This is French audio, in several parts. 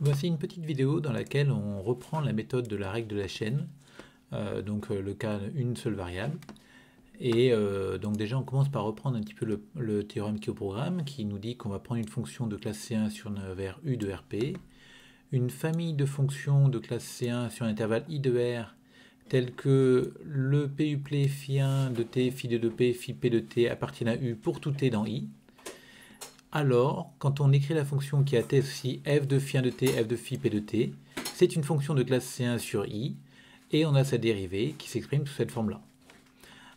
Voici une petite vidéo dans laquelle on reprend la méthode de la règle de la chaîne, le cas une seule variable. Et donc déjà on commence par reprendre un petit peu le théorème qui est au programme, qui nous dit qu'on va prendre une fonction de classe C1 sur un vers U de RP, une famille de fonctions de classe C1 sur un intervalle I de R, tel que le PUPLE phi1 de T, phi 2 de P, phi P de T appartiennent à U pour tout T dans I. Alors, quand on écrit la fonction qui atteste aussi f de phi 1 de t, f de phi p de t, c'est une fonction de classe C1 sur i, et on a sa dérivée qui s'exprime sous cette forme-là.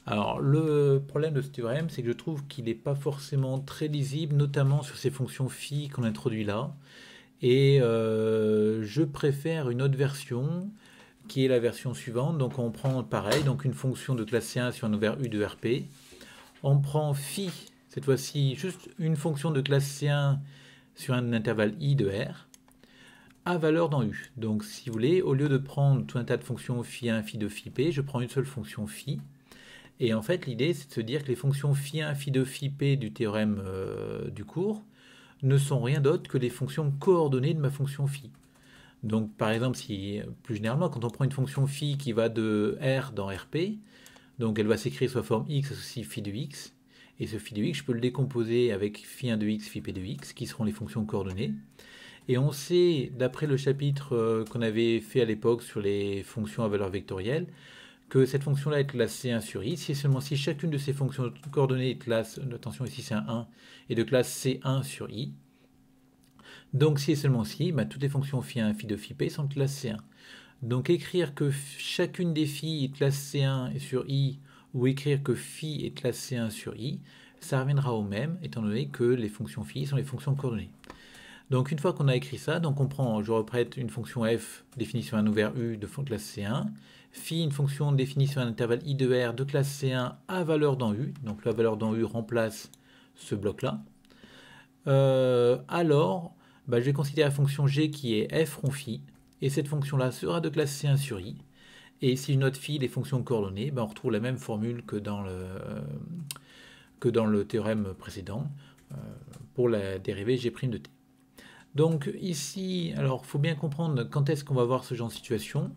Alors, le problème de ce théorème, c'est que je trouve qu'il n'est pas forcément très lisible, notamment sur ces fonctions phi qu'on introduit là, et je préfère une autre version, qui est la version suivante. Donc on prend pareil, donc une fonction de classe C1 sur un ouvert U de RP, on prend phi, cette fois-ci juste une fonction de classe C1 sur un intervalle I de R, à valeur dans U. Donc si vous voulez, au lieu de prendre tout un tas de fonctions phi1, phi2, phi p, je prends une seule fonction phi. Et en fait, l'idée, c'est de se dire que les fonctions phi1, phi2, phi p du théorème du cours ne sont rien d'autre que les fonctions coordonnées de ma fonction phi. Donc par exemple, si plus généralement, quand on prend une fonction phi qui va de R dans RP, donc elle va s'écrire sous la forme x associé phi de x, et ce phi de x, je peux le décomposer avec phi1 de x, phi p de x, qui seront les fonctions coordonnées. Et on sait, d'après le chapitre qu'on avait fait à l'époque sur les fonctions à valeur vectorielle, que cette fonction-là est classe C1 sur i, si et seulement si chacune de ces fonctions coordonnées est classe, attention ici c'est un 1, est de classe C1 sur i. Donc si et seulement si, toutes les fonctions phi1, phi2, phi p sont de classe C1. Donc écrire que chacune des phi est classe C1 sur i, ou écrire que phi est classe C1 sur i, ça reviendra au même, étant donné que les fonctions phi sont les fonctions coordonnées. Donc une fois qu'on a écrit ça, donc on prend, je reprête une fonction f définie sur un ouvert U de classe C1, phi une fonction définie sur un intervalle I de R de classe C1 à valeur dans U, donc la valeur dans U remplace ce bloc-là. Alors, je vais considérer la fonction g qui est f rond phi, et cette fonction-là sera de classe C1 sur i. Et si je note phi les fonctions coordonnées, on retrouve la même formule que dans le théorème précédent pour la dérivée g' de t. Donc ici, alors il faut bien comprendre quand est-ce qu'on va voir ce genre de situation.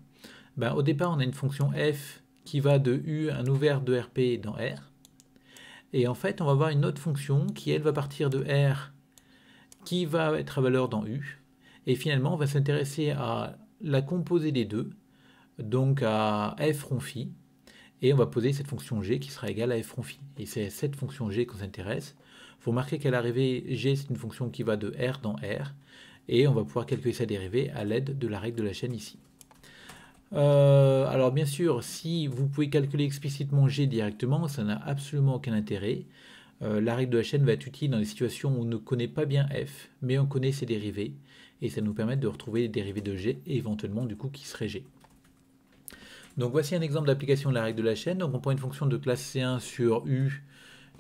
Au départ, on a une fonction f qui va de u, un ouvert de RP dans R. Et en fait, on va voir une autre fonction qui, elle, va partir de R, qui va être à valeur dans U. Et finalement, on va s'intéresser à la composée des deux, donc à f rond phi. Et on va poser cette fonction g qui sera égale à f rond phi. Et c'est cette fonction g qu'on s'intéresse. Il faut remarquer qu'à l'arrivée, g, c'est une fonction qui va de R dans R. Et on va pouvoir calculer sa dérivée à l'aide de la règle de la chaîne ici. Alors bien sûr, si vous pouvez calculer explicitement g directement, ça n'a absolument aucun intérêt. La règle de la chaîne va être utile dans les situations où on ne connaît pas bien f, mais on connaît ses dérivés, et ça nous permet de retrouver les dérivés de g, et éventuellement du coup qui serait g. Donc voici un exemple d'application de la règle de la chaîne. Donc on prend une fonction de classe C1 sur u,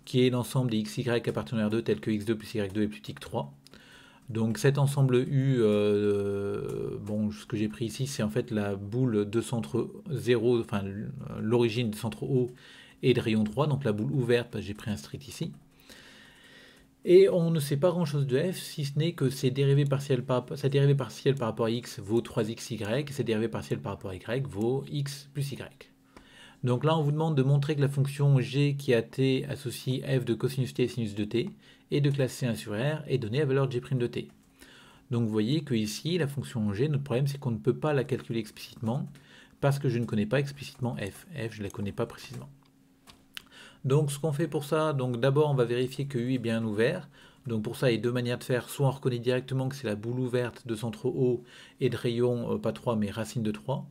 qui est l'ensemble des xy appartenant à R2 tel que x2 plus y2 est plus petit que 3. Donc cet ensemble U, ce que j'ai pris ici, c'est en fait la boule de centre 0, enfin l'origine de centre O et de rayon 3, donc la boule ouverte, j'ai pris un strict ici. Et on ne sait pas grand chose de f, si ce n'est que sa dérivée partielle par rapport à x vaut 3xy, et sa dérivée partielle par rapport à y vaut x plus y. Donc là, on vous demande de montrer que la fonction g qui a t associe f de cosinus t et sinus de t est de classe C1 sur R est donnée à valeur de g' de t. Donc vous voyez que ici, la fonction g, notre problème c'est qu'on ne peut pas la calculer explicitement parce que je ne connais pas explicitement f. F, je ne la connais pas précisément. Donc ce qu'on fait pour ça, donc d'abord on va vérifier que U est bien ouvert. Donc pour ça, il y a deux manières de faire. Soit on reconnaît directement que c'est la boule ouverte de centre O et de rayon, pas 3, mais racine de 3.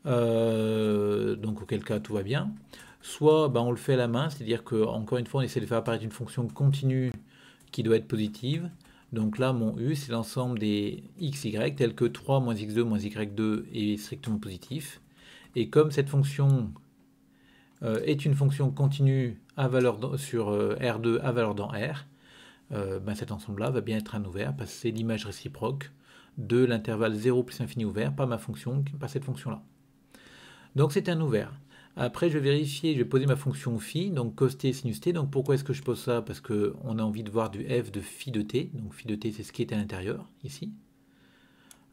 Donc auquel cas tout va bien. Soit on le fait à la main, c'est-à-dire que encore une fois on essaie de faire apparaître une fonction continue qui doit être positive. Donc là mon U c'est l'ensemble des xy tels que 3 moins x2 moins y2 est strictement positif. Et comme cette fonction est une fonction continue à valeur sur R2 à valeur dans R, cet ensemble-là va bien être un ouvert parce que c'est l'image réciproque de l'intervalle 0 plus infini ouvert par ma fonction, par cette fonction-là. Donc c'est un ouvert. Après, je vais vérifier, je vais poser ma fonction phi, donc cos t sinus t. Donc pourquoi est-ce que je pose ça? Parce qu'on a envie de voir du f de phi de t. Donc phi de t, c'est ce qui est à l'intérieur, ici.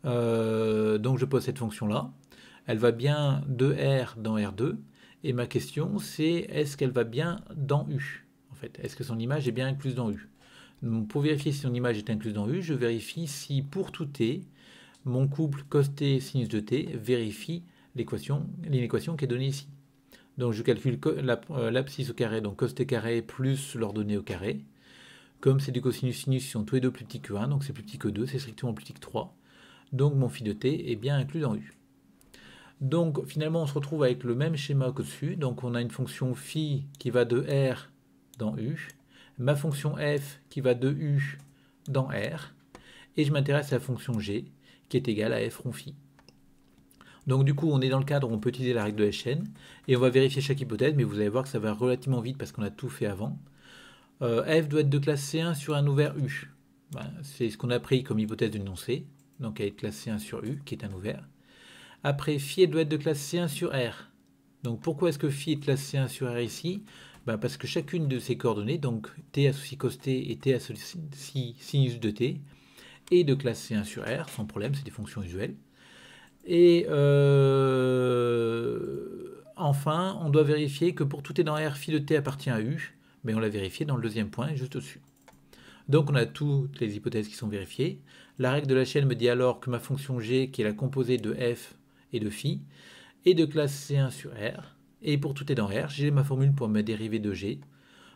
Donc je pose cette fonction-là. Elle va bien de R dans R2. Et ma question, c'est est-ce qu'elle va bien dans U? En fait, est-ce que son image est bien incluse dans U? Donc, pour vérifier si son image est incluse dans U, je vérifie si pour tout t, mon couple cos t sinus de t vérifie l'équation qui est donnée ici. Donc je calcule l'abscisse au carré, donc cos t carré plus l'ordonnée au carré. Comme c'est du cosinus sinus, ils sont tous les deux plus petits que 1, donc c'est plus petit que 2, c'est strictement plus petit que 3. Donc mon phi de t est bien inclus dans U. Donc finalement on se retrouve avec le même schéma qu'au-dessus. Donc on a une fonction phi qui va de R dans U, ma fonction f qui va de U dans R, et je m'intéresse à la fonction g qui est égale à f rond phi. Donc du coup on est dans le cadre où on peut utiliser la règle de la chaîne, et on va vérifier chaque hypothèse, mais vous allez voir que ça va relativement vite parce qu'on a tout fait avant. F doit être de classe C1 sur un ouvert U. Ben, c'est ce qu'on a pris comme hypothèse d'une non-C, donc elle est de classe C1 sur U, qui est un ouvert. Après, phi doit être de classe C1 sur R. Donc pourquoi est-ce que phi est de classe C1 sur R ici? Ben, parce que chacune de ces coordonnées, donc t associe cos t et t associe sinus de t, est de classe C1 sur R, sans problème, c'est des fonctions usuelles. Et enfin, on doit vérifier que pour tout t dans R, phi de t appartient à U, mais on l'a vérifié dans le deuxième point, juste au-dessus. Donc on a toutes les hypothèses qui sont vérifiées. La règle de la chaîne me dit alors que ma fonction g, qui est la composée de f et de phi, est de classe C1 sur R. Et pour tout t dans R, j'ai ma formule pour ma dérivée de g.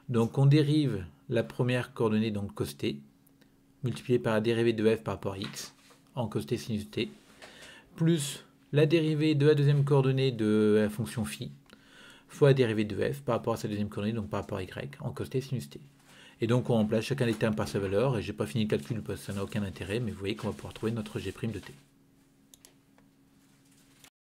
Donc on dérive la première coordonnée, donc cos t, multipliée par la dérivée de f par rapport à x, en cos t sinus t, plus la dérivée de la deuxième coordonnée de la fonction phi, fois la dérivée de f par rapport à sa deuxième coordonnée, donc par rapport à y, en cos t sinus t. Et donc on remplace chacun des termes par sa valeur, et j'ai pas fini le calcul parce que ça n'a aucun intérêt, mais vous voyez qu'on va pouvoir trouver notre g' de t.